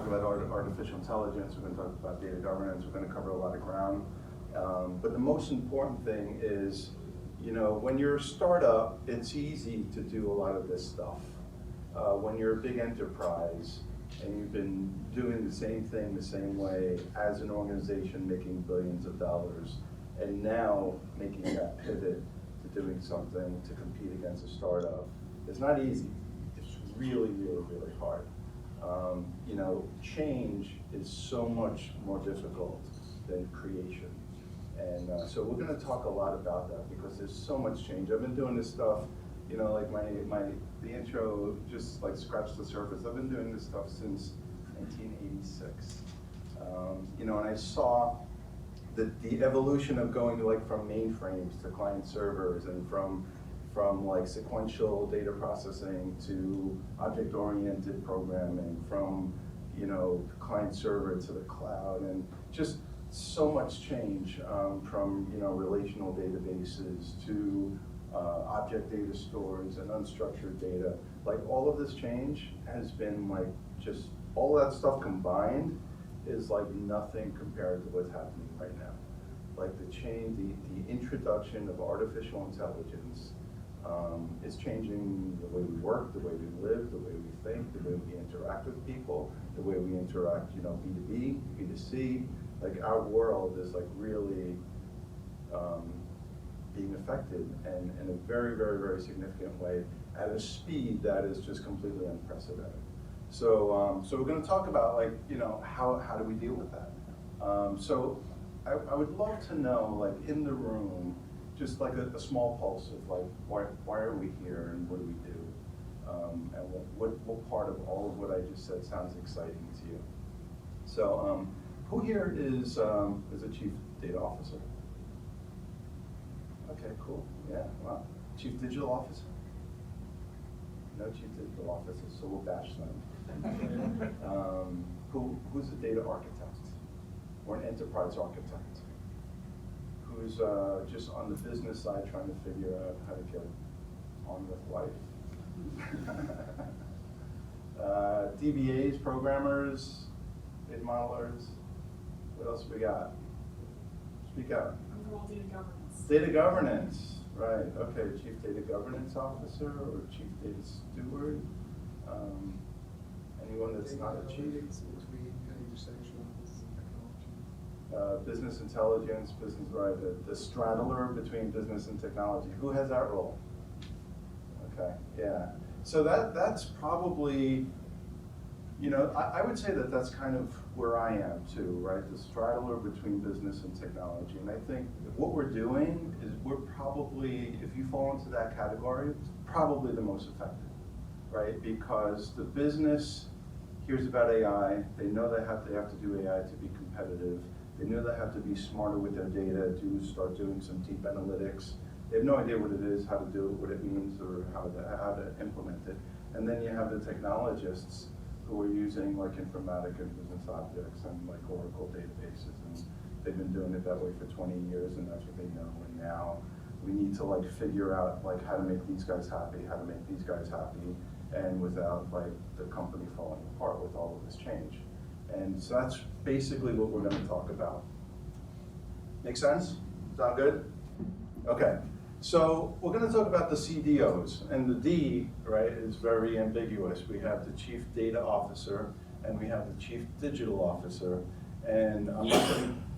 talk about artificial intelligence, we're going to talk about data governance, we're going to cover a lot of ground. But the most important thing is, when you're a startup, it's easy to do a lot of this stuff. When you're a big enterprise and you've been doing the same thing the same way as an organization making billions of dollars, and now making that pivot to doing something to compete against a startup, it's not easy. It's really, really, really hard. Change is so much more difficult than creation. And so we're going to talk a lot about that because there's so much change. I've been doing this stuff, like the intro just like scratched the surface. I've been doing this stuff since 1986. And I saw the evolution of going to from mainframes to client servers, and from like sequential data processing to object-oriented programming, from client server to the cloud, and just so much change from relational databases to object data stores and unstructured data. Like all of this change has been just all that stuff combined is like nothing compared to what's happening right now. Like the change, the introduction of artificial intelligence is changing the way we work, the way we live, the way we think, the way we interact with people, the way we interact, B2B, B2C. Like our world is really being affected, and in a very, very, very significant way at a speed that is just completely unprecedented. So, so we're going to talk about how do we deal with that. So I would love to know, in the room, just a small pulse of why are we here and what do we do, and what part of all of what I just said sounds exciting to you. So who here is a chief data officer? Okay, cool. Yeah, wow. Chief digital officer? No chief digital officer, so we'll bash them. Who's a data architect or an enterprise architect? Who's just on the business side trying to figure out how to get on with life? DBAs, programmers, data modelers. What else we got? Speak out. Overall data governance. Data governance, right. Okay, chief data governance officer or chief data steward. Anyone that's not a chief? Business intelligence, the straddler between business and technology. Who has that role? Okay, yeah. So that's probably, I would say that's kind of where I am too, right? The straddler between business and technology. And I think what we're doing is we're probably, if you fall into that category, probably the most effective, right? Because the business hears about AI, they know they have to do AI to be competitive. They know they have to be smarter with their data to start doing some deep analytics. They have no idea what it is, how to do it, what it means, or how to implement it. And then you have the technologists who are using Informatica and Business Objects and Oracle databases, and they've been doing it that way for 20 years, and that's what they know. And now we need to figure out how to make these guys happy, how to make these guys happy, and without the company falling apart with all of this change. And so that's basically what we're going to talk about. Make sense? Sound good? Okay. So we're going to talk about the CDOs, and the D, right, is very ambiguous. We have the Chief Data Officer, and we have the Chief Digital Officer, and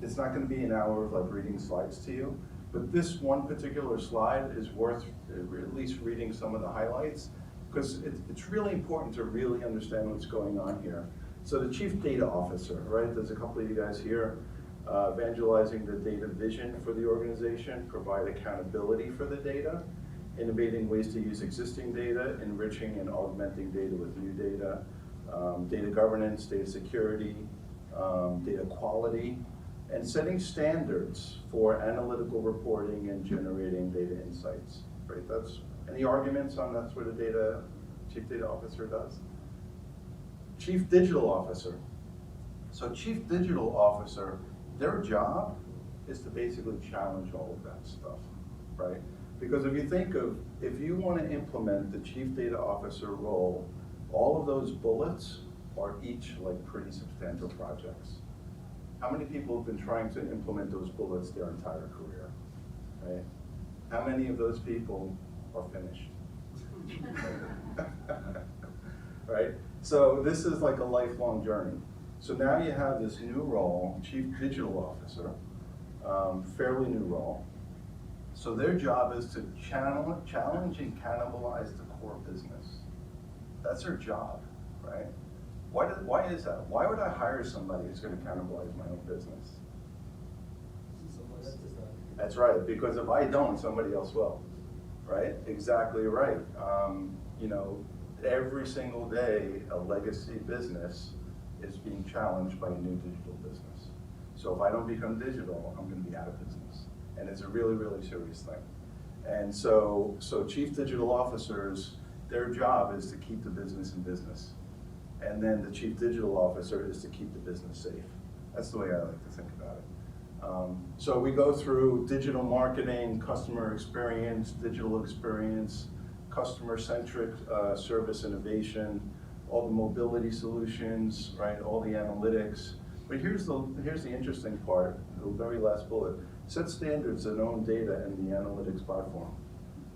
it's not going to be an hour of reading slides to you, but this one particular slide is worth at least reading some of the highlights, because it's really important to really understand what's going on here. So the Chief Data Officer, right, there's a couple of you guys here. Evangelizing the data vision for the organization, provide accountability for the data, innovating ways to use existing data, enriching and augmenting data with new data, data governance, data security, data quality, and setting standards for analytical reporting and generating data insights. Right? That's any arguments on that's what a Chief Data Officer does? Chief Digital Officer. So Chief Digital Officer, their job is to basically challenge all of that stuff, right? Because if you think of, if you want to implement the Chief Data Officer role, all of those bullets are each like pretty substantial projects. How many people have been trying to implement those bullets their entire career, right? How many of those people are finished? Right? So this is like a lifelong journey. So now you have this new role, Chief Digital Officer, fairly new role. So their job is to challenge and cannibalize the core business. That's their job, right? Why is that? Why would I hire somebody who's going to cannibalize my own business? That's right, because if I don't, somebody else will, right? Exactly right. You know, every single day, a legacy business is being challenged by a new digital business. So if I don't become digital, I'm going to be out of business. And it's a really, really serious thing. And so chief digital officers, their job is to keep the business in business. And then the chief digital officer is to keep the business safe. That's the way I like to think about it. So we go through digital marketing, customer experience, digital experience, customer-centric service innovation, all the mobility solutions, right? All the analytics. But here's the interesting part, the very last bullet. Set standards and own data in the analytics platform.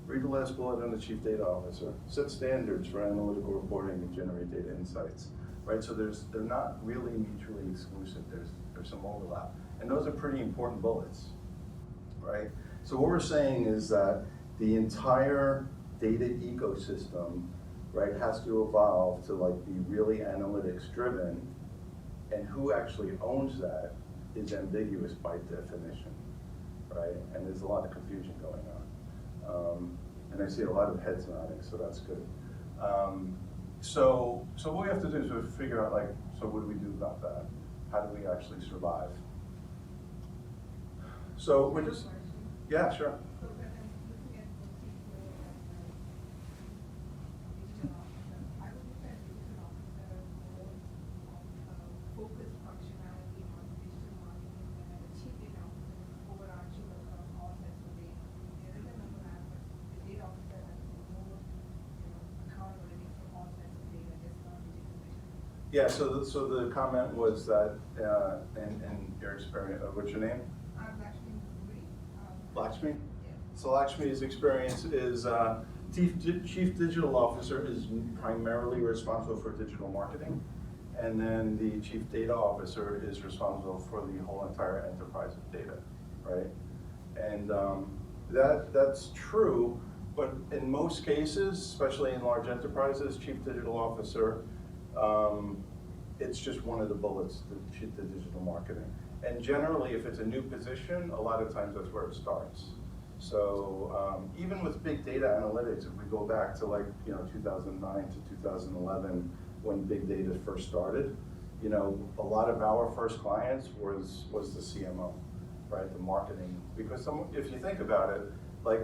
Read the last bullet on the chief data officer. Set standards for analytical reporting and generate data insights, right? So they're not really mutually exclusive. There's some overlap. And those are pretty important bullets, right? So what we're saying is that the entire data ecosystem, right, has to evolve to like be really analytics driven, and who actually owns that is ambiguous by definition, right? And there's a lot of confusion going on. And I see a lot of heads nodding, so that's good. So what we have to do is we figure out like, so what do we do about that? How do we actually survive? So we're just, yeah, sure. Yeah, so the comment was that, in your experience, what's your name? Lakshmi? Yeah. So Lakshmi's experience is Chief Digital Officer is primarily responsible for digital marketing, and then the Chief Data Officer is responsible for the whole entire enterprise of data, right? And that's true, but in most cases, especially in large enterprises, Chief Digital Officer, it's just one of the bullets, the digital marketing. And generally, if it's a new position, a lot of times that's where it starts. So even with big data analytics, if we go back to like 2009 to 2011, when big data first started, a lot of our first clients was the CMO, right? The marketing, because if you think about it, like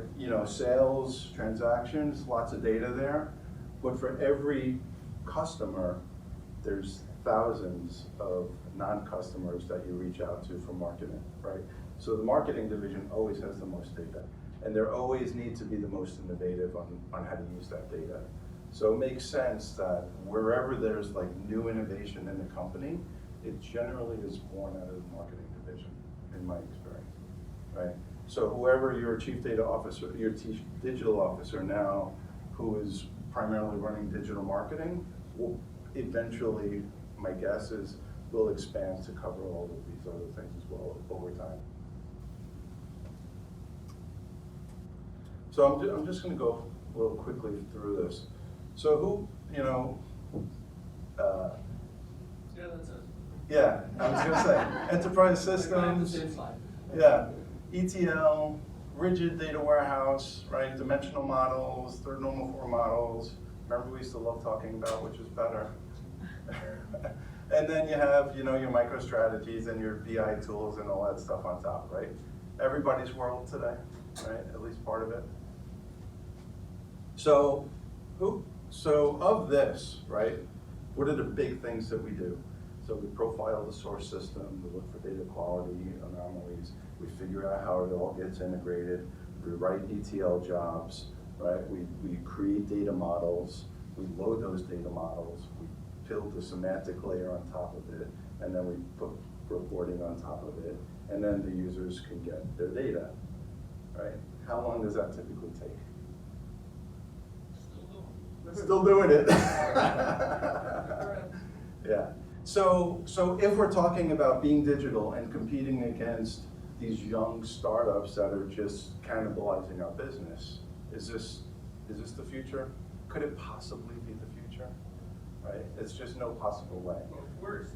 sales, transactions, lots of data there, but for every customer, there's thousands of non-customers that you reach out to for marketing, right? So the marketing division always has the most data, and there always need to be the most innovative on how to use that data. So it makes sense that wherever there's like new innovation in the company, it generally is born out of the marketing division, in my experience, right? So whoever your chief data officer, your chief digital officer now, who is primarily running digital marketing, will eventually, my guess is, will expand to cover all of these other things as well over time. So I'm just going to go a little quickly through this. So who, yeah, that's it. Yeah, I was going to say, enterprise systems, yeah, ETL, rigid data warehouse, right, dimensional models, third normal form models. Remember we used to love talking about which is better. And then you have, your MicroStrategies and your BI tools and all that stuff on top, right? Everybody's world today, right? At least part of it. So of this, right, what are the big things that we do? So we profile the source system, we look for data quality anomalies, we figure out how it all gets integrated, we write ETL jobs, right? We create data models, we load those data models, we build the semantic layer on top of it, and then we put reporting on top of it, and then the users can get their data, right? How long does that typically take? Still doing it. Yeah. So if we're talking about being digital and competing against these young startups that are just cannibalizing our business, is this the future? Could it possibly be the future? Right? It's just no possible way. Well, worse,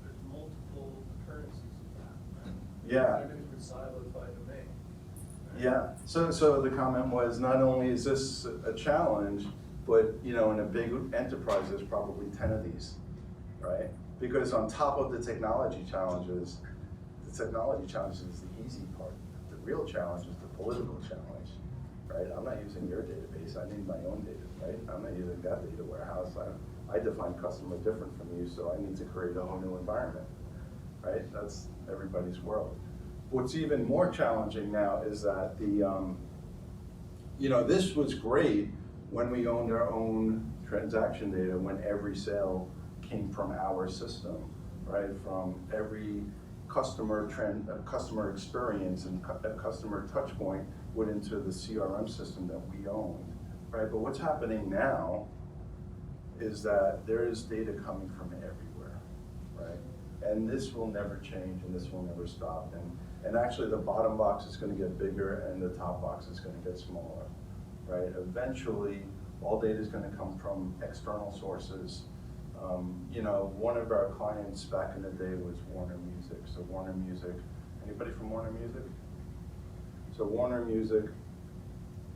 there's multiple currencies of that. Right? Yeah. Everything's siloed by domain. Right? Yeah. So the comment was, not only is this a challenge, but in a big enterprise, there's probably 10 of these, right? Because on top of the technology challenges is the easy part. The real challenge is the political challenge, right? I'm not using your database, I need my own data, right? I'm not using that data warehouse. I define customer different from you, so I need to create a whole new environment, right? That's everybody's world. What's even more challenging now is that this was great when we owned our own transaction data, when every sale came from our system, right? From every customer experience and customer touch point went into the CRM system that we owned, right? But what's happening now is that there is data coming from everywhere, right? And this will never change, and this will never stop. And actually the bottom box is going to get bigger and the top box is going to get smaller, right? Eventually, all data is going to come from external sources. One of our clients back in the day was Warner Music. So Warner Music, anybody from Warner Music? So Warner Music,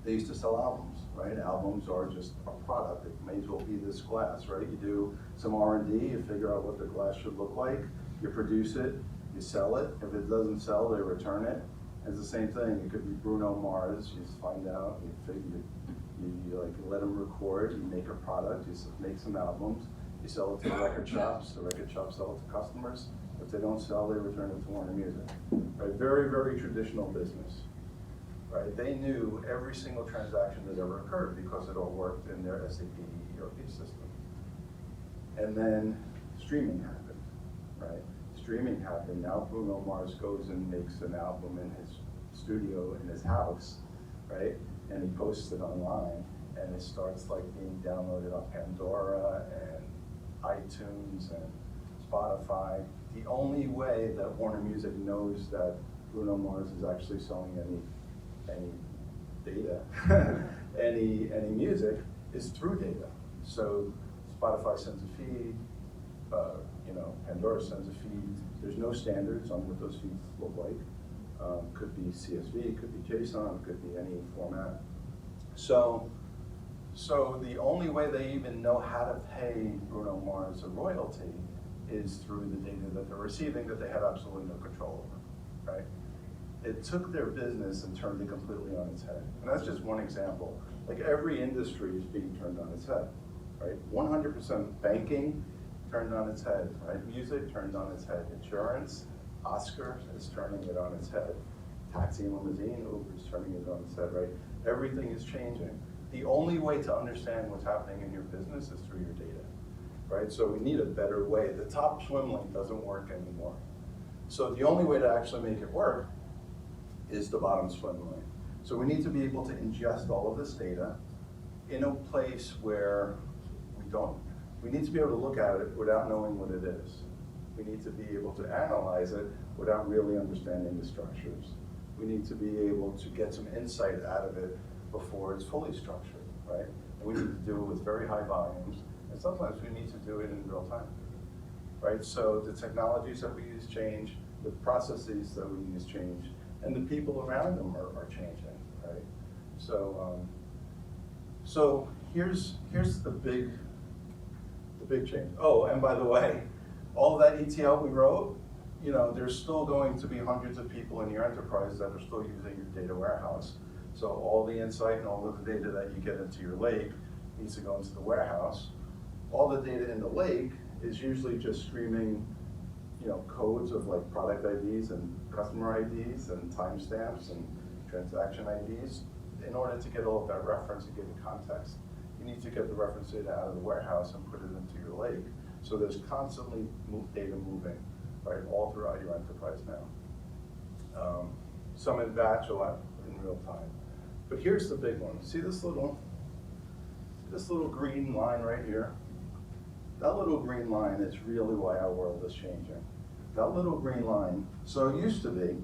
they used to sell albums, right? Albums are just a product. It may as well be this glass, right? You do some R&D, you figure out what the glass should look like, you produce it, you sell it. If it doesn't sell, they return it. It's the same thing. It could be Bruno Mars. You just find out, you figure, you let them record, you make a product, you make some albums, you sell it to the record shops sell it to customers. If they don't sell, they return it to Warner Music. Right? Very, very traditional business. Right? They knew every single transaction that ever occurred because it all worked in their SAP ERP system. And then streaming happened, right? Streaming happened. Now Bruno Mars goes and makes an album in his studio in his house, right? And he posts it online, and it starts being downloaded on Pandora and iTunes and Spotify. The only way that Warner Music knows that Bruno Mars is actually selling any data, any music, is through data. So Spotify sends a feed, Pandora sends a feed. There's no standards on what those feeds look like. Could be CSV, could be JSON, could be any format. So the only way they even know how to pay Bruno Mars a royalty is through the data that they're receiving that they have absolutely no control over, right? It took their business and turned it completely on its head. And that's just one example. Every industry is being turned on its head, right? 100% banking turned on its head, right? Music turned on its head. Insurance, Oscar is turning it on its head. Taxi and limousine, Uber is turning it on its head, right? Everything is changing. The only way to understand what's happening in your business is through your data, right? So we need a better way. The top swim lane doesn't work anymore. So the only way to actually make it work is the bottom swim lane. So we need to be able to ingest all of this data in a place where we need to be able to look at it without knowing what it is. We need to be able to analyze it without really understanding the structures. We need to be able to get some insight out of it before it's fully structured, right? And we need to do it with very high volumes, and sometimes we need to do it in real time, right? So the technologies that we use change, the processes that we use change, and the people around them are changing, right? So here's the big change. Oh, and by the way, all of that ETL we wrote, there's still going to be hundreds of people in your enterprise that are still using your data warehouse. So all the insight and all of the data that you get into your lake needs to go into the warehouse. All the data in the lake is usually just streaming, codes of product IDs and customer IDs and timestamps and transaction IDs. In order to get all of that reference and give it context, you need to get the reference data out of the warehouse and put it into your lake. So there's constantly data moving, right, all throughout your enterprise now. Some in batch, a lot in real time. But here's the big one. See this little green line right here? That little green line is really why our world is changing. That little green line, so it used to be,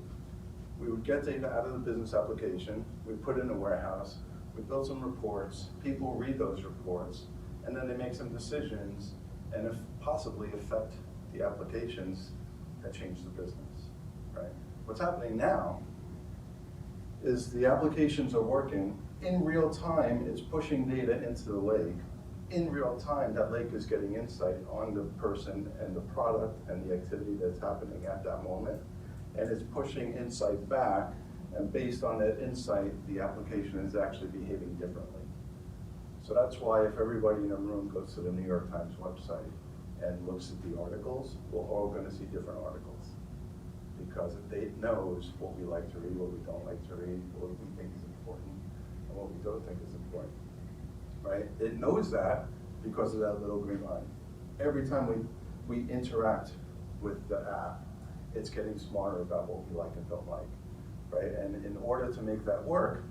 we would get data out of the business application, we put it in a warehouse, we build some reports, people read those reports, and then they make some decisions, and if possibly affect the applications that change the business, right? What's happening now is the applications are working, in real time, it's pushing data into the lake. In real time, that lake is getting insight on the person and the product and the activity that's happening at that moment. And it's pushing insight back, and based on that insight, the application is actually behaving differently. So that's why if everybody in the room goes to the New York Times website and looks at the articles, we're all gonna see different articles. Because it knows what we like to read, what we don't like to read, what we think is important, and what we don't think is important. Right? It knows that because of that little green line. Every time we interact with the app, it's getting smarter about what we like and don't like, right? And in order to make that work,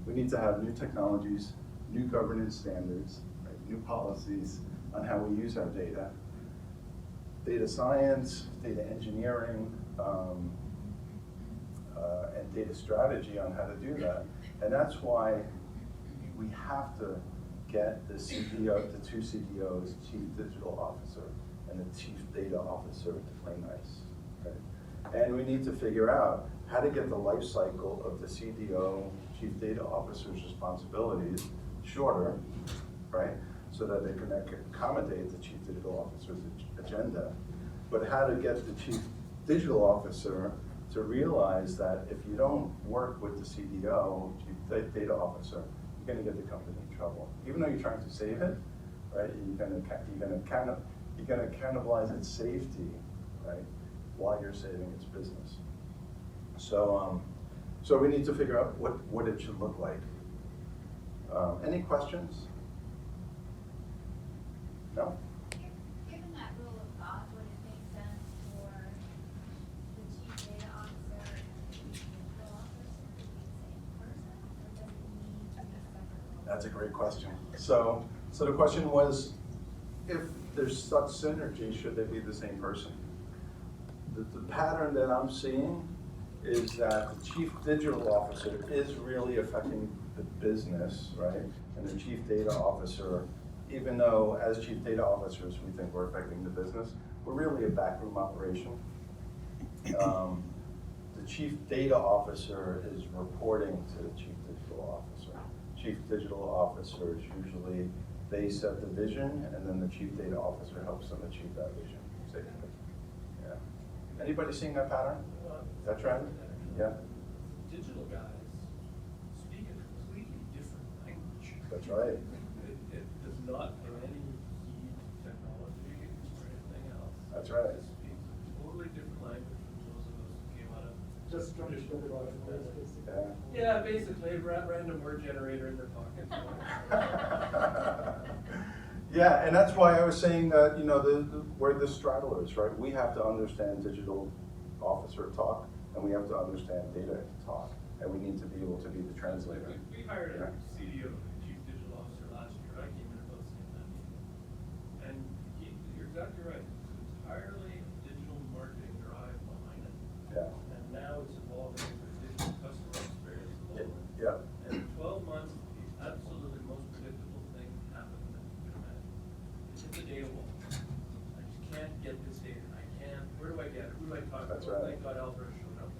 we need to have new technologies, new governance standards, right? New policies on how we use our data, data science, data engineering, and data strategy on how to do that. And that's why we have to get the CDO, the two CDOs, Chief Digital Officer and the Chief Data Officer to play nice, right? And we need to figure out how to get the life cycle of the CDO, Chief Data Officer's responsibilities shorter, right? So that they can accommodate the Chief Digital Officer's agenda, but how to get the Chief Digital Officer to realize that if you don't work with the CDO, Chief Data Officer, you're going to get the company in trouble. Even though you're trying to save it, right? You're going to cannibalize its safety, right? While you're saving its business. So, so we need to figure out what it should look like. Any questions? No? Given that rule of thought, would it make sense for the chief data officer and the chief digital officer to be the same person, or does it need to be separate roles? That's a great question. So the question was, if there's such synergy, should they be the same person? The pattern that I'm seeing is that the chief digital officer is really affecting the business, right? And the chief data officer, even though as chief data officers we think we're affecting the business, we're really a backroom operation. The chief data officer is reporting to the chief digital officer. Chief digital officers usually, they set the vision, and then the chief data officer helps them achieve that vision. Yeah. Anybody seeing that pattern? That trend? Yeah. Digital guys speak a completely different language. That's right. It does not have any heed to technology or anything else. That's right. It speaks a totally different language from those of us who came out of Just traditional corporate Yeah. Yeah, basically, random word generator in their pocket. Yeah, and that's why I was saying that, you know, we're the straddlers, right? We have to understand digital officer talk, and we have to understand data talk, and we need to be able to be the translator. We hired a CDO, Chief Digital Officer, last year. I came in about the same time. And you're exactly right. It's entirely digital marketing drive behind it. Yeah. And now it's evolving into a digital customer experience. Yeah. And in 12 months, the absolutely most predictable thing happened that you can imagine. It's hit the data wall. I just can't get this data. I can't. Where do I get it? Who do I talk to? That's right. Thank God Alvarez showed up.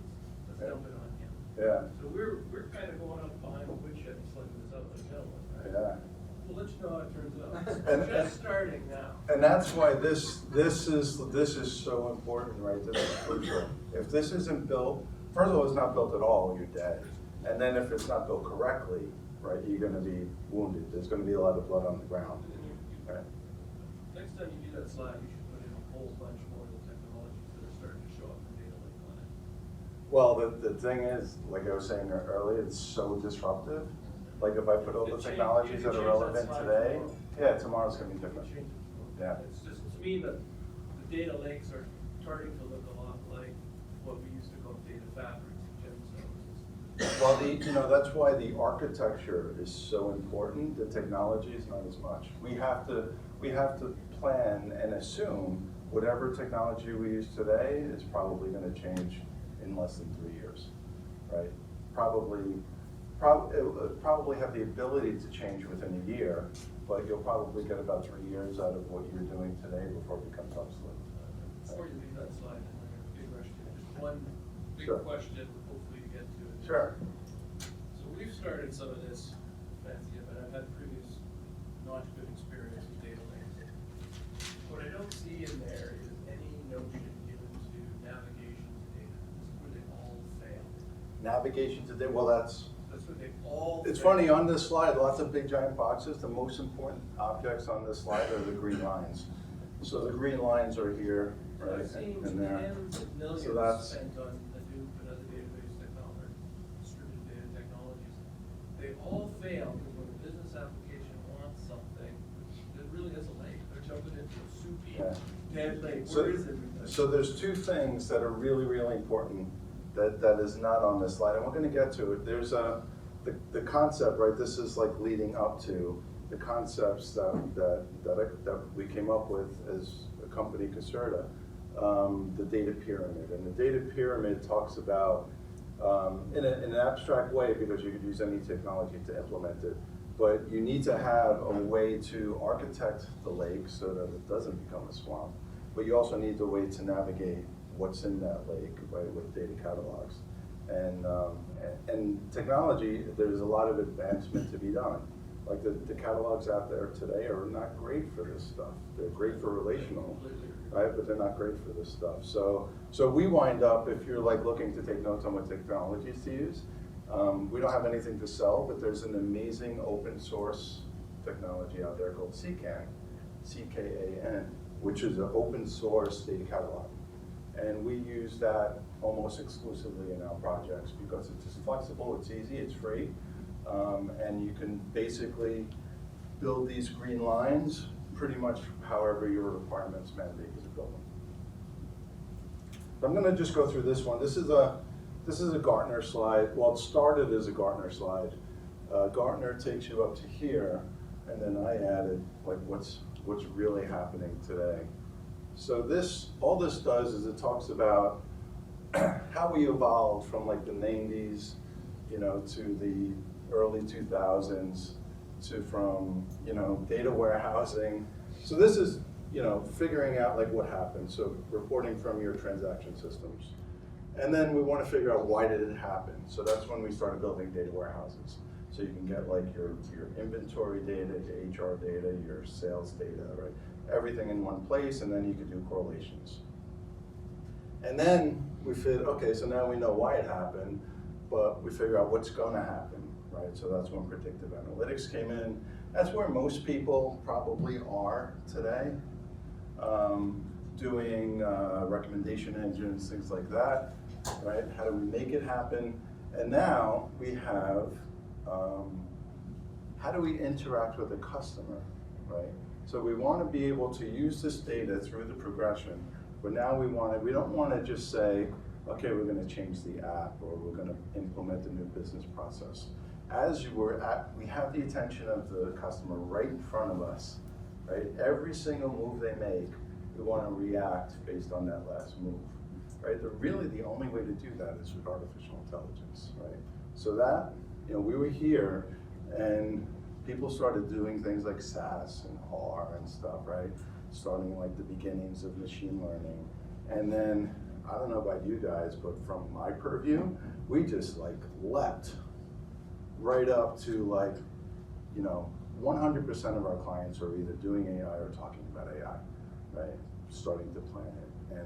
Let's dump it on him. Yeah. So we're kind of going up behind the woodshed and slugging this up the hill. Yeah. We'll let you know how it turns out. And- It's just starting now. And that's why this is so important, right? This is crucial. If this isn't built, first of all, it's not built at all, you're dead. And then if it's not built correctly, right, you're gonna be wounded. There's gonna be a lot of blood on the ground, And then right? next time you do that slide, you should put in a whole bunch more of the technologies that are starting to show up in data lake on it. Well, the thing is, like I was saying earlier, it's so disruptive Like if I put all the technologies that are relevant today, yeah, tomorrow's gonna be You can different. change it. Yeah. It's just, to me, the data lakes are starting to look a lot like what we used to call data fabrics, gemstones. Well, that's why the architecture is so important. The technology is not as much. We have to plan and assume whatever technology we use today is probably going to change in less than 3 years, right? Probably have the ability to change within a year, but you'll probably get about 3 years out of what you're doing today before it becomes obsolete. Before you leave that slide, and then a big rush to it, just one big Sure. question, hopefully you get to it. Sure. So we've started some of this fancy, but I've had previous not good experience with data lakes. What I don't see in there is any notion given to navigation to data. This is where they all fail. Navigation today, well, that's Where they all it's fail. funny, on this slide, lots of big giant boxes. The most important objects on this slide are the green lines. So the green lines are here, right, I've seen and there. tens of millions So that's, spent on Hadoop and other database technology, distributed data technologies. They all fail because when a business application wants something that really has a lake, they're jumping into a soupy, Yeah. dead lake. so, Where is everything? so there's two things that are really, really important that is not on this slide, and we're gonna get to it. There's the concept, right, this is like leading up to the concepts that we came up with as a company, Caserta, the data pyramid. And the data pyramid talks about, in an abstract way, because you could use any technology to implement it, but you need to have a way to architect the lake so that it doesn't become a swamp. But you also need a way to navigate what's in that lake, right, with data catalogs. And technology, there's a lot of advancement to be done. Like the catalogs out there today are not great for this stuff. They're great for relational, right? But they're not great for this stuff. So we wind up, if you're like looking to take notes on what technologies to use, we don't have anything to sell, but there's an amazing open source technology out there called CCAN, C-K-A-N, which is an open source data catalog. And we use that almost exclusively in our projects because it's just flexible, it's easy, it's free. And you can basically build these green lines pretty much however your requirements mandate you to build them. I'm gonna just go through this one. This is a Gartner slide. Well, it started as a Gartner slide. Gartner takes you up to here, and then I added like what's really happening today. So all this does is it talks about how we evolved from like the 90s, to the early 2000s, from data warehousing. So this is figuring out like what happened. So reporting from your transaction systems, and then we want to figure out why did it happen. So that's when we started building data warehouses. So you can get like your inventory data, your HR data, your sales data, right? Everything in one place, and then you could do correlations. And then we figured, okay, so now we know why it happened, but we figure out what's going to happen, right? So that's when predictive analytics came in. That's where most people probably are today, doing recommendation engines, things like that, right? How do we make it happen? And now we have, how do we interact with the customer, right? So we want to be able to use this data through the progression, but now we don't want to just say, okay, we're going to change the app or we're going to implement a new business process. We have the attention of the customer right in front of us, right? Every single move they make, we want to react based on that last move, right? Really the only way to do that is with artificial intelligence, right? So that, we were here and people started doing things like SAS and R and stuff, right? Starting like the beginnings of machine learning. And then, I don't know about you guys, but from my purview, we just like leapt right up to like, 100% of our clients are either doing AI or talking about AI, right? Starting to plan it.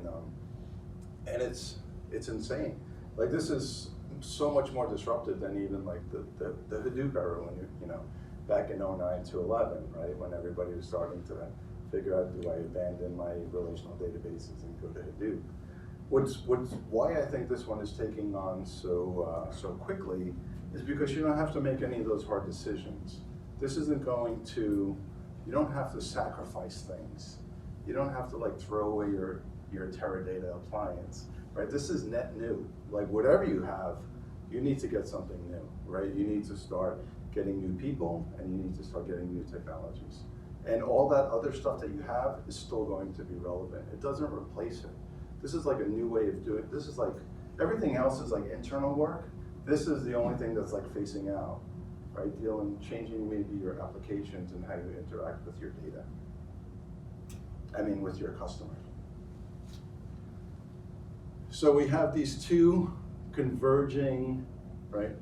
And it's insane. Like this is so much more disruptive than even like the Hadoop era when back in 09 to 11, right? When everybody was starting to figure out, do I abandon my relational databases and go to Hadoop? Why I think this one is taking on so quickly is because you don't have to make any of those hard decisions. This isn't going to, you don't have to sacrifice things. You don't have to like throw away your Teradata appliance, right? This is net new. Like whatever you have, you need to get something new, right? You need to start getting new people and you need to start getting new technologies. And all that other stuff that you have is still going to be relevant. It doesn't replace it. This is like a new way of doing it. This is like, everything else is like internal work. This is the only thing that's like facing out, right? Changing maybe your applications and how you interact with your data. I mean, with your customers. So we have these two converging, right,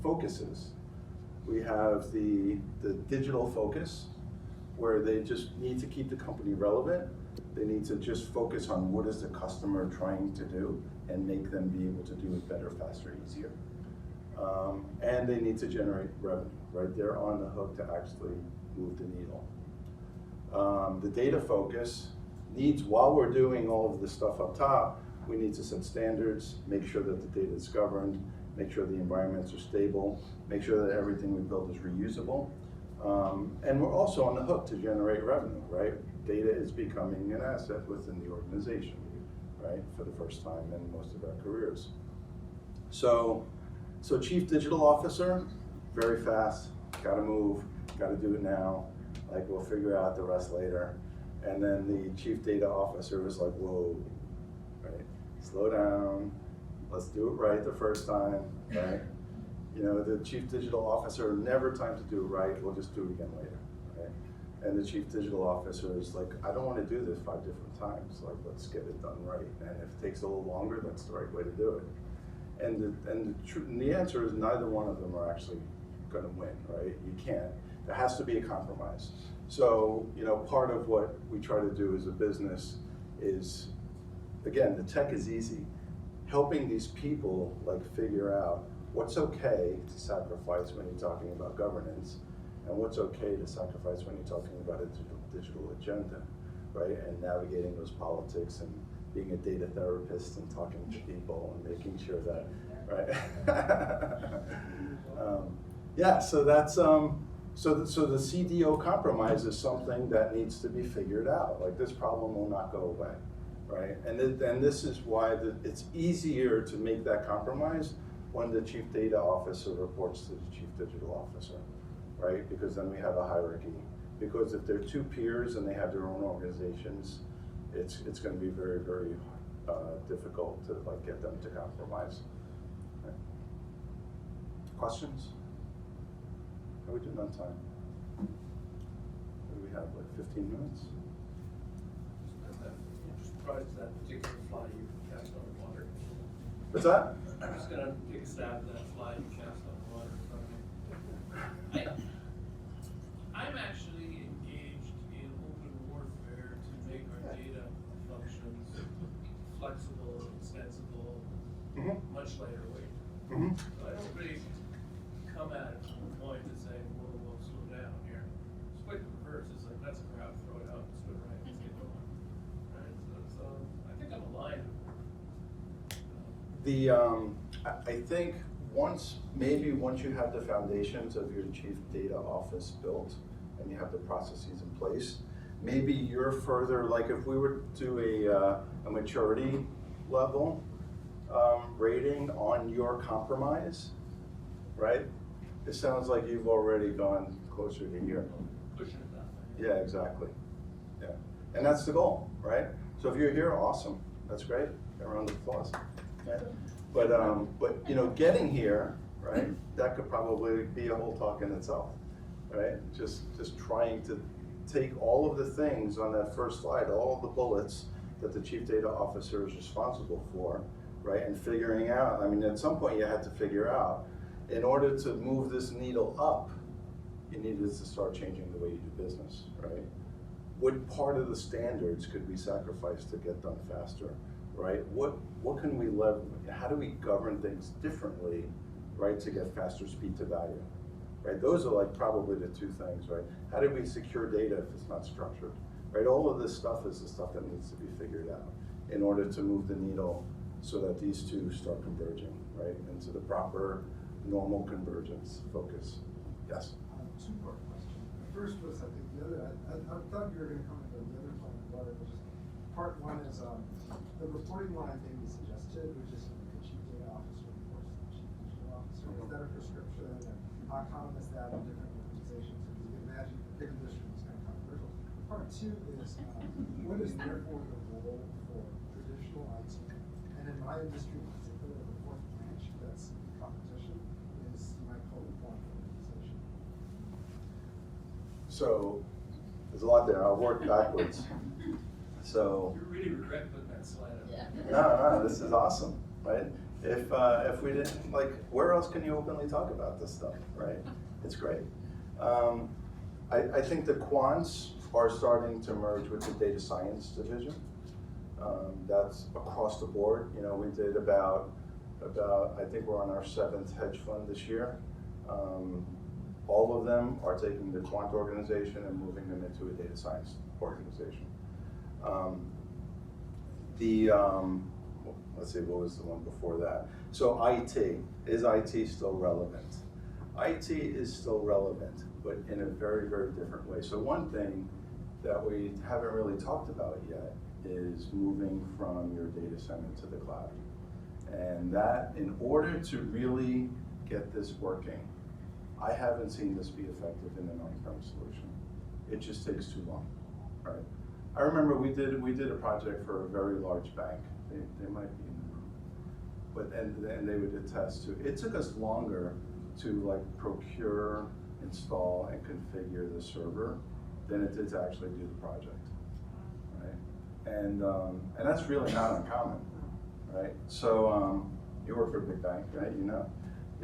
focuses. We have the digital focus, where they just need to keep the company relevant. They need to just focus on what is the customer trying to do and make them be able to do it better, faster, easier. And they need to generate revenue, right? They're on the hook to actually move the needle. The data focus needs, while we're doing all of this stuff up top, we need to set standards, make sure that the data is governed, make sure the environments are stable, make sure that everything we build is reusable. And we're also on the hook to generate revenue, right? Data is becoming an asset within the organization, right? For the first time in most of our careers. So Chief Digital Officer, very fast, gotta move, gotta do it now. Like we'll figure out the rest later. And then the Chief Data Officer is like, whoa, right? Slow down, let's do it right the first time, right? You know, the Chief Digital Officer, never time to do it right, we'll just do it again later, right? And the Chief Digital Officer is like, I don't want to do this 5 different times, like let's get it done right. And if it takes a little longer, that's the right way to do it. And the answer is neither one of them are actually gonna win, right? You can't, there has to be a compromise. So, you know, part of what we try to do as a business is, again, the tech is easy. Helping these people like figure out what's okay to sacrifice when you're talking about governance, and what's okay to sacrifice when you're talking about a digital agenda, right? And navigating those politics and being a data therapist and talking to people and making sure that, right? Yeah, so that's, so the CDO compromise is something that needs to be figured out. Like this problem will not go away, right? And this is why it's easier to make that compromise when the Chief Data Officer reports to the Chief Digital Officer, right? Because then we have a hierarchy. Because if they're two peers and they have their own organizations, it's going to be very, very difficult to like get them to compromise. Okay. Questions? How are we doing on time? What do we have, like 15 minutes? I'm just surprised at that particular fly you cast on the water. What's that? I'm just gonna take a stab at that fly you cast on the water in front of me. I'm actually engaged in open warfare to make our data functions flexible, extensible, much lighter weight. So everybody come at it from the point to say, whoa, slow down here. It's quite the reverse. It's like, that's crap, throw it out, swim right, let's get going. Right? So I think I'm aligned. I think once you have the foundations of your Chief Data Office built and you have the processes in place, maybe you're further, like if we were to do a maturity level rating on your compromise, right? It sounds like you've already gone closer to here. Pushing it that way. Yeah, exactly. Yeah, and that's the goal, right? So if you're here, awesome. That's great. A round of applause. Yeah. But you know, getting here, right? That could probably be a whole talk in itself, right? Just trying to take all of the things on that first slide, all of the bullets that the Chief Data Officer is responsible for, right? And figuring out. I mean, at some point you had to figure out, in order to move this needle up, you needed to start changing the way you do business, right? What part of the standards could we sacrifice to get done faster, right? What can we leverage? How do we govern things differently, right, to get faster speed to value, right? Those are like probably the two things, right? How do we secure data if it's not structured, right? All of this stuff is the stuff that needs to be figured out in order to move the needle so that these two start converging, right, into the proper normal convergence focus. Yes? Two-part question. The first was, I think, the other, I thought you were going to comment on the other part, but it was just, part one is the reporting line thing you suggested, which is like the chief data officer reports to the chief digital officer. Is that a prescription? And how common is that in different organizations? Because you can imagine different districts kind of controversial. Part two is, what is therefore the role for traditional IT? And in my industry in particular, the fourth branch that's in competition is, you might call it one organization. So there's a lot there. I'll work backwards. So You really regret putting that slide up. Yeah. no, this is awesome, right? If we didn't, like, where else can you openly talk about this stuff, right? It's great. I think the quants are starting to merge with the data science division. That's across the board. You know, we did about I think we're on our 7th hedge fund this year. All of them are taking the quant organization and moving them into a data science organization. Let's see, what was the one before that? So IT, is IT still relevant? IT is still relevant, but in a very, very different way. So one thing that we haven't really talked about yet is moving from your data center to the cloud. And that, in order to really get this working, I haven't seen this be effective in an on-prem solution. It just takes too long, right? I remember we did a project for a very large bank. They might be in the room, but and they would attest to. It took us longer to like procure, install, and configure the server than it did to actually do the project, right? And that's really not uncommon, right? So you work for a big bank, right? You know,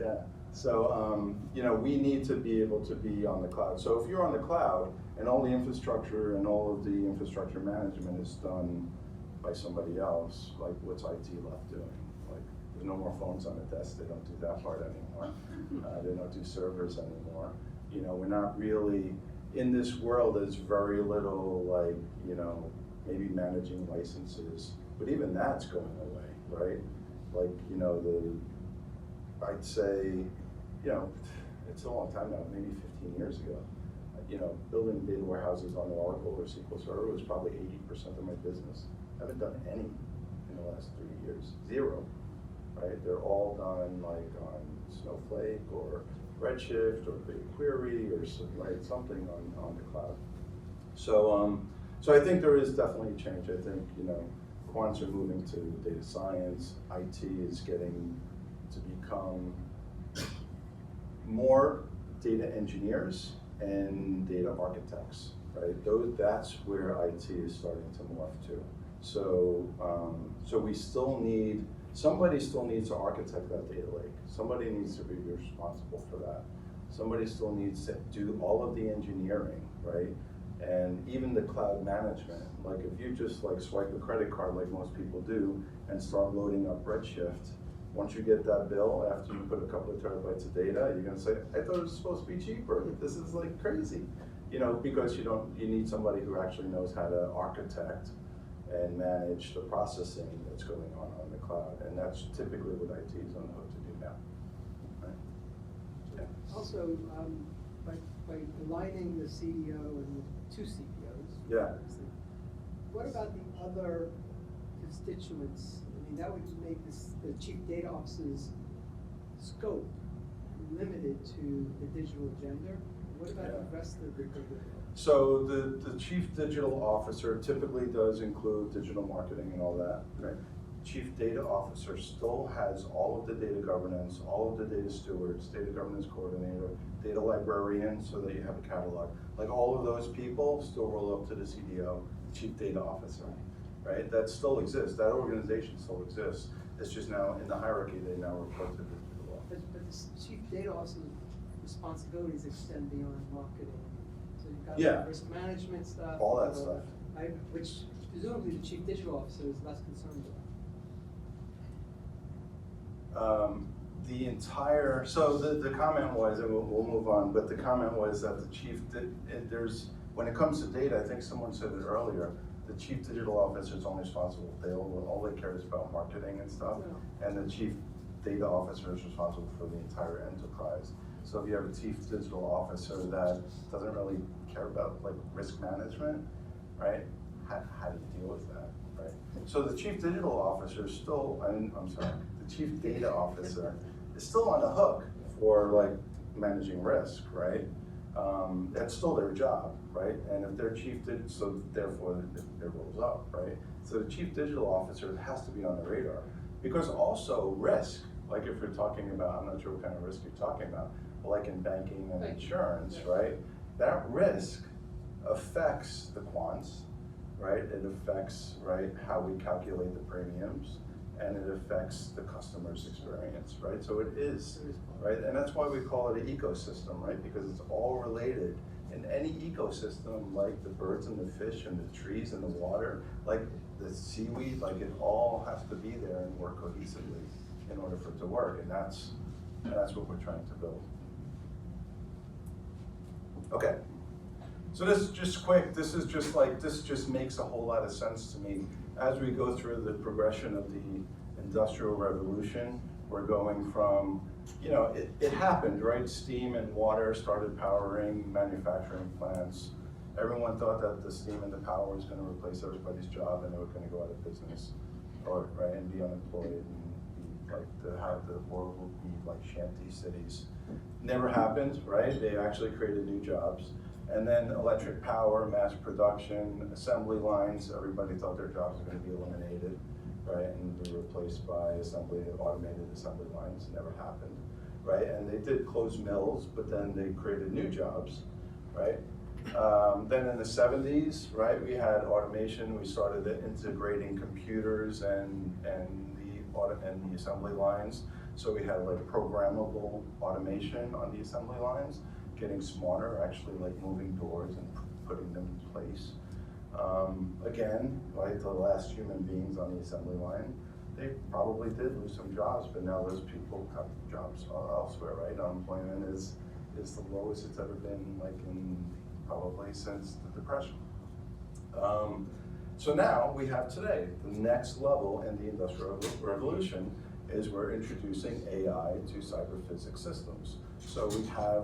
yeah. So you know, we need to be able to be on the cloud. So if you're on the cloud and all the infrastructure and all of the infrastructure management is done by somebody else, like what's IT left doing? Like there's no more phones on the desk. They don't do that part anymore. They don't do servers anymore. You know, we're not really in this world. There's very little like, you know, maybe managing licenses, but even that's going away, right? Like, you know, I'd say, you know, it's a long time now, maybe 15 years ago. You know, building data warehouses on Oracle or SQL Server was probably 80% of my business. I haven't done any in the last 3 years, 0, right? They're all done like on Snowflake or Redshift or BigQuery or something on the cloud. So, so I think there is definitely a change. I think, you know, quants are moving to data science. IT is getting to become more data engineers and data architects, right? That's where IT is starting to morph to. So, so we still need, somebody still needs to architect that data lake. Somebody needs to be responsible for that. Somebody still needs to do all of the engineering, right? And even the cloud management. Like if you just like swipe a credit card like most people do and start loading up Redshift, once you get that bill, after you put a couple of terabytes of data, you're gonna say, I thought it was supposed to be cheaper. This is like crazy. You know, because you need somebody who actually knows how to architect and manage the processing that's going on the cloud. And that's typically what IT is on the hook to do now. Right? Yeah. Also, by aligning the CDO and the 2 CDOs, Yeah. what about the other constituents? I mean, that would make the chief data officer's scope limited to the digital agenda. What about the rest of the So the chief digital officer typically does include digital marketing and all that, right? Chief data officer still has all of the data governance, all of the data stewards, data governance coordinator, data librarian, so that you have a catalog. Like all of those people still roll up to the CDO, chief data officer, right? That still exists. That organization still exists. It's just now in the hierarchy, they now report to the digital officer. But the chief data officer's responsibilities extend beyond marketing. So you've got Yeah. risk management stuff. All that stuff. Which presumably the chief digital officer is less concerned about. The entire, so the comment was, and we'll move on, but the comment was that the chief, when it comes to data, I think someone said it earlier, the chief digital officer is only responsible, all they care is about marketing and stuff, and the chief data officer is responsible for the entire enterprise. So if you have a chief digital officer that doesn't really care about like risk management, right? How do you deal with that, right? So the chief digital officer is still, I'm sorry, the chief data officer is still on the hook for like managing risk, right? That's still their job, right? And if they're so therefore it rolls up, right? So the chief digital officer has to be on the radar, because also risk, like if you're talking about, I'm not sure what kind of risk you're talking about, but like in banking and insurance, right? That risk affects the quants, right? It affects, right, how we calculate the premiums, and it affects the customer's experience, right? So it is, right? And that's why we call it an ecosystem, right? Because it's all related. In any ecosystem, like the birds and the fish and the trees and the water, like the seaweed, like it all has to be there and work cohesively in order for it to work, and that's what we're trying to build. Okay. So this is just quick, this just makes a whole lot of sense to me. As we go through the progression of the Industrial Revolution, we're going from, it happened, right? Steam and water started powering manufacturing plants. Everyone thought that the steam and the power was gonna replace everybody's job and they were gonna go out of business, or, right, and be unemployed and be like, how the world would be like shanty cities. Never happened, right? They actually created new jobs. And then electric power, mass production, assembly lines, everybody thought their jobs were going to be eliminated, right, and be replaced by automated assembly lines. Never happened, right? And they did close mills, but then they created new jobs, right? Then in the 70s, right, we had automation. We started integrating computers and the assembly lines. So we had like programmable automation on the assembly lines, getting smarter, actually like moving doors and putting them in place. Again, right, the last human beings on the assembly line, they probably did lose some jobs, but now those people have jobs elsewhere, right? Unemployment is the lowest it's ever been, like in probably since the Depression. So now we have today, the next level in the Industrial Revolution is we're introducing AI to cyber-physics systems. So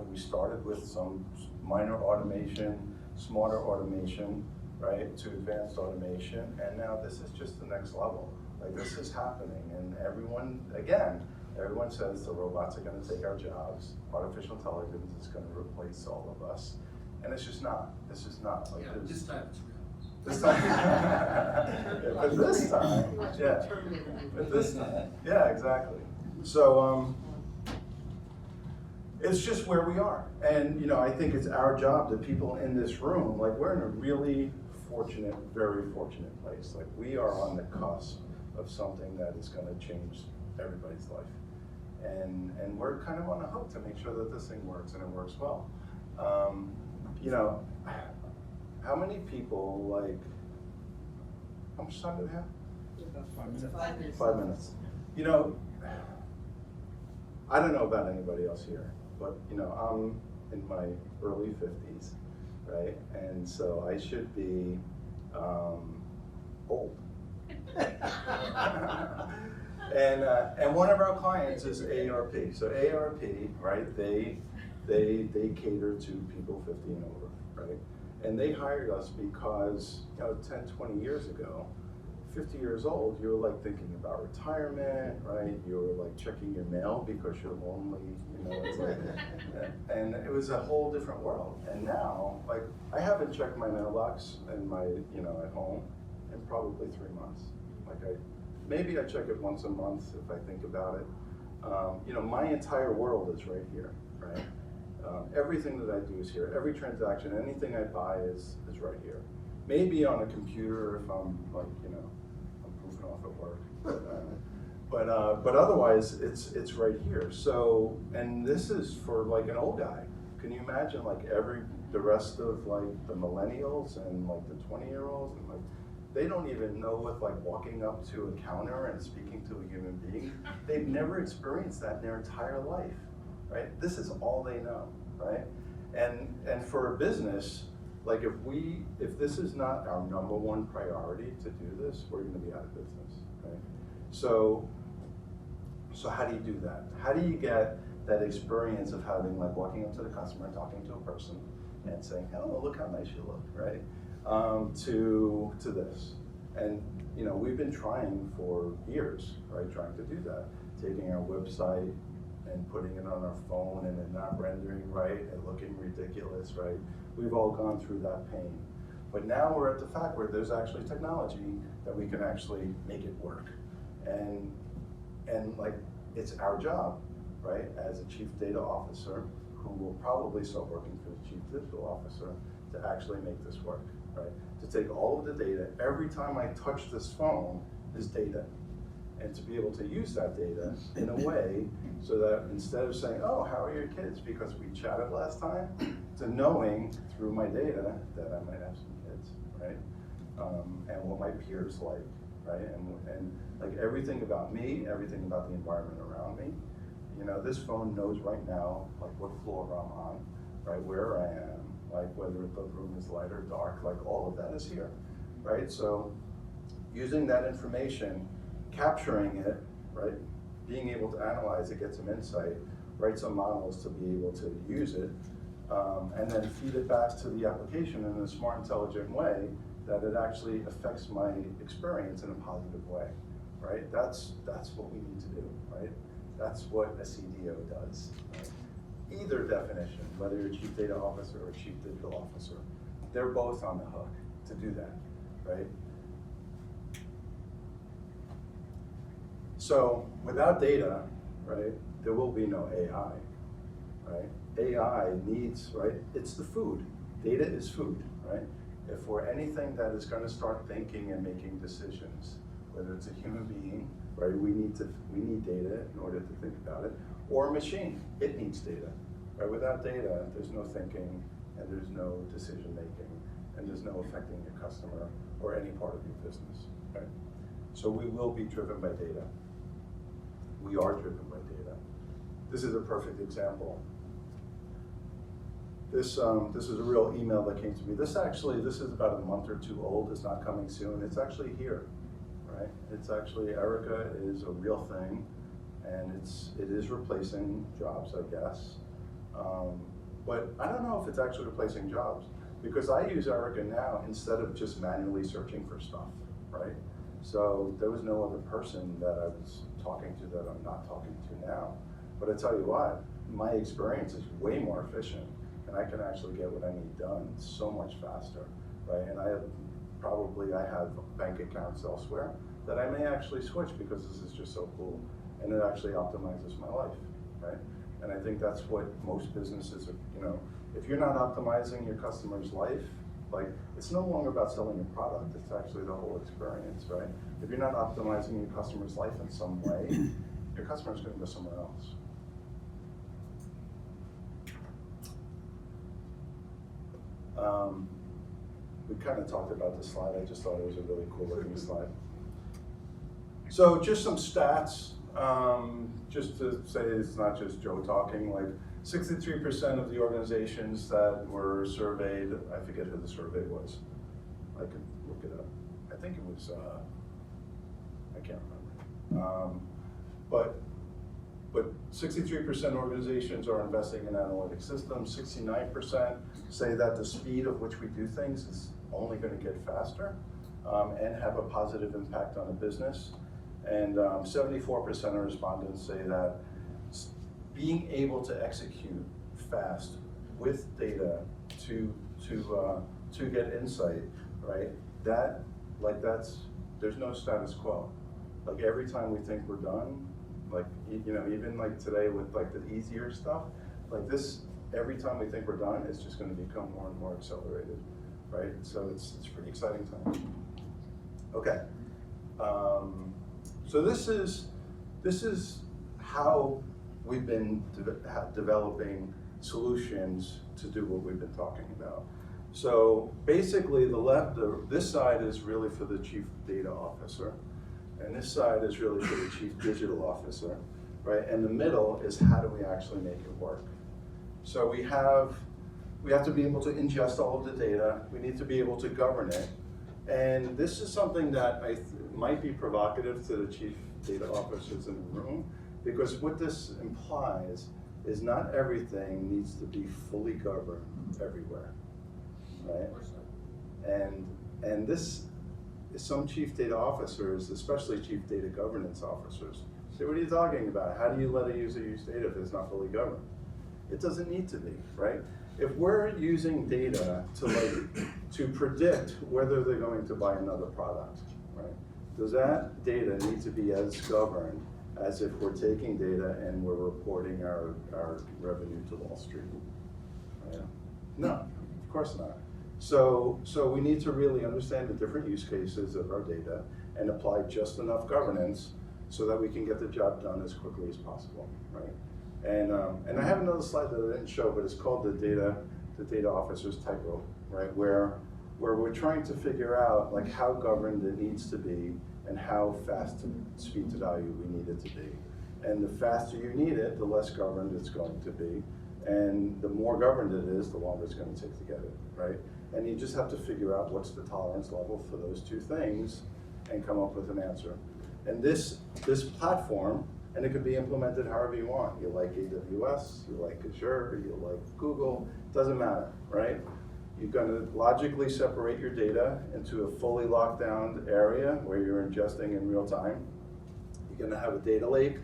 we started with some minor automation, smarter automation, right, to advanced automation, and now this is just the next level. Like this is happening, and everyone says the robots are gonna take our jobs, artificial intelligence is gonna replace all of us, and it's just not. It's just not. Like, Yeah, this time it's real. This time, but this time, yeah. But this time, yeah, exactly. So it's just where we are, and I think it's our job, the people in this room, like we're in a really fortunate, very fortunate place. Like we are on the cusp of something that is going to change everybody's life, and we're kind of on the hook to make sure that this thing works and it works well. How many people, like, how much time do we have? About 5 minutes. 5 minutes. 5 minutes. I don't know about anybody else here, but I'm in my early 50s, right? And so I should be old. And one of our clients is ARP. So ARP, right? They cater to people 50 and over, right? And they hired us because 10, 20 years ago, 50 years old, you were like thinking about retirement, right? You were like checking your mail because you're lonely, it's like, and it was a whole different world. And now, like, I haven't checked my mailbox in my, at home in probably 3 months. Like maybe I check it once a month if I think about it. My entire world is right here, right? Everything that I do is here. Every transaction, anything I buy is right here. Maybe on a computer if I'm like, I'm goofing off at work. But otherwise, it's right here. So, and this is for like an old guy. Can you imagine like the rest of like the millennials and like the 20-year-olds and like, they don't even know what like walking up to a counter and speaking to a human being. They've never experienced that in their entire life, right? This is all they know, right? And for a business, like if this is not our #1 priority to do this, we're going to be out of business, right? So So how do you do that? How do you get that experience of having, like, walking up to the customer and talking to a person and saying, "Oh, look how nice you look," right? To this, and you know, we've been trying for years, right? Trying to do that, taking our website and putting it on our phone and then not rendering right and looking ridiculous, right? We've all gone through that pain. But now we're at the fact where there's actually technology that we can actually make it work. And like, it's our job, right, as a chief data officer, who will probably start working for the chief digital officer, to actually make this work, right? To take all of the data, every time I touch this phone is data. And to be able to use that data in a way so that instead of saying, "Oh, how are your kids?" because we chatted last time, to knowing through my data that I might have some kids, right? And what my peers like, right? And like everything about me, everything about the environment around me. You know, this phone knows right now, like what floor I'm on, right, where I am, like whether the room is light or dark, like all of that is here, right? So using that information, capturing it, right, being able to analyze it, get some insight, write some models to be able to use it, and then feed it back to the application in a smart, intelligent way that it actually affects my experience in a positive way, right? That's what we need to do, right? That's what a CDO does, right? Either definition, whether you're a chief data officer or chief digital officer, they're both on the hook to do that, right? So without data, right, there will be no AI, right? AI needs, right, it's the food. Data is food, right? If we're anything that is going to start thinking and making decisions, whether it's a human being, right, we need data in order to think about it, or a machine, it needs data, right? Without data, there's no thinking, and there's no decision making, and there's no affecting your customer or any part of your business, right? So we will be driven by data. We are driven by data. This is a perfect example. This is a real email that came to me. This is about a month or two old. It's not coming soon. It's actually here, right? It's actually, Erica is a real thing, and it is replacing jobs, I guess. But I don't know if it's actually replacing jobs, because I use Erica now instead of just manually searching for stuff, right? So there was no other person that I was talking to that I'm not talking to now. But I tell you what, my experience is way more efficient, and I can actually get what I need done so much faster, right? And I have bank accounts elsewhere that I may actually switch because this is just so cool, and it actually optimizes my life, right? And I think that's what most businesses are, you know, if you're not optimizing your customer's life, like, it's no longer about selling a product, it's actually the whole experience, right? If you're not optimizing your customer's life in some way, your customer's gonna go somewhere else. We kind of talked about this slide. I just thought it was a really cool looking slide. So just some stats, just to say it's not just Joe talking, like 63% of the organizations that were surveyed, I forget who the survey was. I could look it up. I think it was, I can't remember. But 63% organizations are investing in analytic systems. 69% say that the speed of which we do things is only going to get faster and have a positive impact on a business. And 74% of respondents say that being able to execute fast with data to get insight, right? There's no status quo. Like every time we think we're done, like, you know, even like today with like the easier stuff, like this, every time we think we're done, it's just going to become more and more accelerated, right? So it's pretty exciting time. Okay. So this is how we've been developing solutions to do what we've been talking about. So basically this side is really for the chief data officer, and this side is really for the chief digital officer, right? And the middle is how do we actually make it work? So we have to be able to ingest all of the data. We need to be able to govern it. And this is something that might be provocative to the chief data officers in the room, Because what this implies is not everything needs to be fully governed everywhere, right? Of course not. And this, some chief data officers, especially chief data governance officers, say, what are you talking about? How do you let a user use data if it's not fully governed? It doesn't need to be, right? If we're using data to predict whether they're going to buy another product, right? Does that data need to be as governed as if we're taking data and we're reporting our revenue to Wall Street? Right? No, of course not. So we need to really understand the different use cases of our data and apply just enough governance so that we can get the job done as quickly as possible, right? And I have another slide that I didn't show, but it's called the data officer's tightrope, right? Where we're trying to figure out like how governed it needs to be and how fast speed to value we need it to be. And the faster you need it, the less governed it's going to be. And the more governed it is, the longer it's going to take to get it, right? And you just have to figure out what's the tolerance level for those two things and come up with an answer. And this platform, and it could be implemented however you want. You like AWS, you like Azure, you like Google, doesn't matter, right? You're gonna logically separate your data into a fully locked down area where you're ingesting in real time. You're gonna have a data lake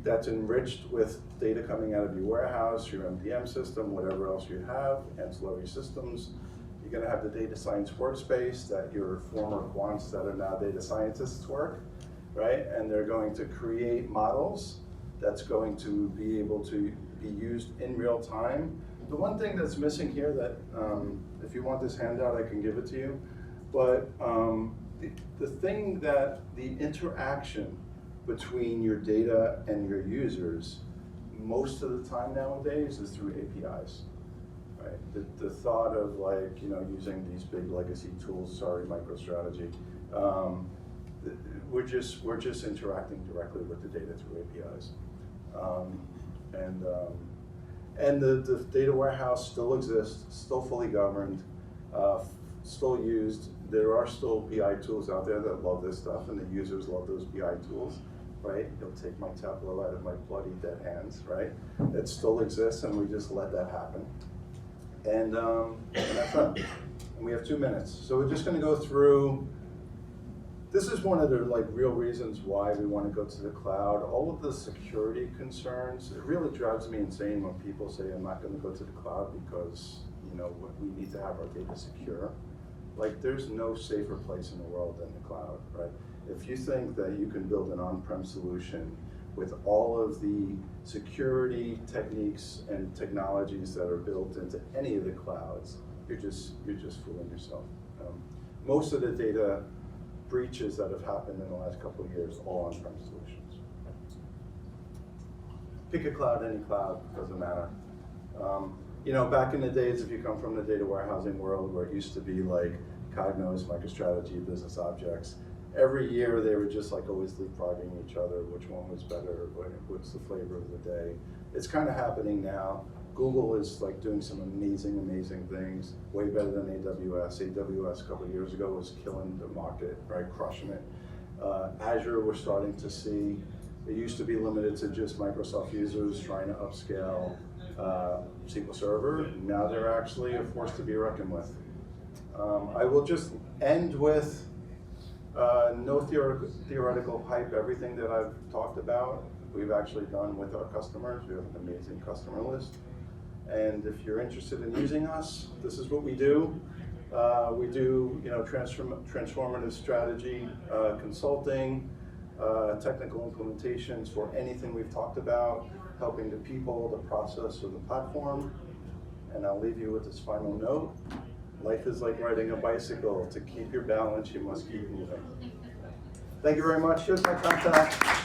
that's enriched with data coming out of your warehouse, your MDM system, whatever else you have, ancillary systems. You're gonna have the data science workspace that your former quants that are now data scientists work, right? And they're going to create models that's going to be able to be used in real time. The one thing that's missing here that, if you want this handout, I can give it to you. But the thing that the interaction between your data and your users, most of the time nowadays is through APIs, right? The thought of like, using these big legacy tools, sorry, MicroStrategy, we're just interacting directly with the data through APIs. And the data warehouse still exists, still fully governed, still used. There are still BI tools out there that love this stuff, and the users love those BI tools, right? You'll take my Tableau out of my bloody dead hands, right? It still exists, and we just let that happen. And that's it. And we have 2 minutes. So we're just gonna go through. This is one of the real reasons why we want to go to the cloud. All of the security concerns, it really drives me insane when people say I'm not going to go to the cloud because we need to have our data secure. Like there's no safer place in the world than the cloud, right? If you think that you can build an on-prem solution with all of the security techniques and technologies that are built into any of the clouds, you're just fooling yourself. Most of the data breaches that have happened in the last couple of years, all on-prem solutions. Pick a cloud, any cloud, doesn't matter. Back in the days, if you come from the data warehousing world where it used to be like Cognos, MicroStrategy, Business Objects, every year they were just always leapfrogging each other, which one was better, what's the flavor of the day. It's kind of happening now. Google is doing some amazing things, way better than AWS. AWS a couple of years ago was killing the market, right, crushing it. Azure we're starting to see. It used to be limited to just Microsoft users trying to upscale SQL Server. Now they're actually a force to be reckoned with. I will just end with no theoretical hype. Everything that I've talked about, we've actually done with our customers. We have an amazing customer list. And if you're interested in using us, this is what we do. We do, transformative strategy, consulting, technical implementations for anything we've talked about, helping the people, the process, or the platform. And I'll leave you with this final note. Life is like riding a bicycle. To keep your balance, you must keep moving. Thank you very much. Here's my contact.